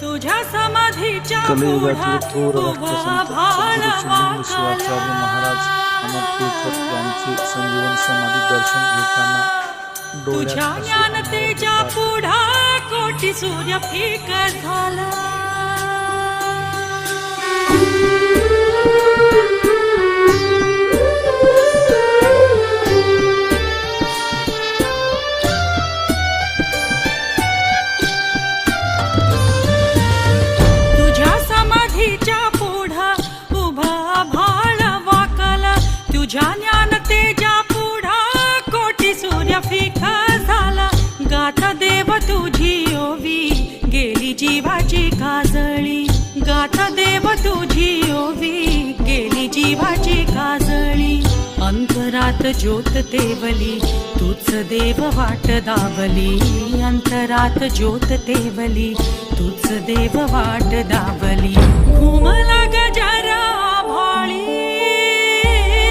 तुझ्या समाधीच्या कलियुगातील थोर उभा राष्ट्रसंत भाळ सद्गुरू शिवाचार्य महाराज अमरतीर्थ यांचे संजीवन समाधी दर्शन घेताना तुझ्या डोळ्यात ज्ञानतेच्या पुढा कोटी सूर्य फिक झाला. तुझ्या समाधीच्या पुढा उभा भाळ वाकला. तुझ्या ज्ञानतेच्या पुढा कोटी सूर्य फिका झाला. गाथा देव तुझी ओवी गेली जीवाची काजळी. गाथा देव तुझी ओवी गेली जीवाची काजळी. अंतरात ज्योत तेवली तूच देव वाट दावली. अंतरात ज्योत तेवली तूच देव वाट दावली.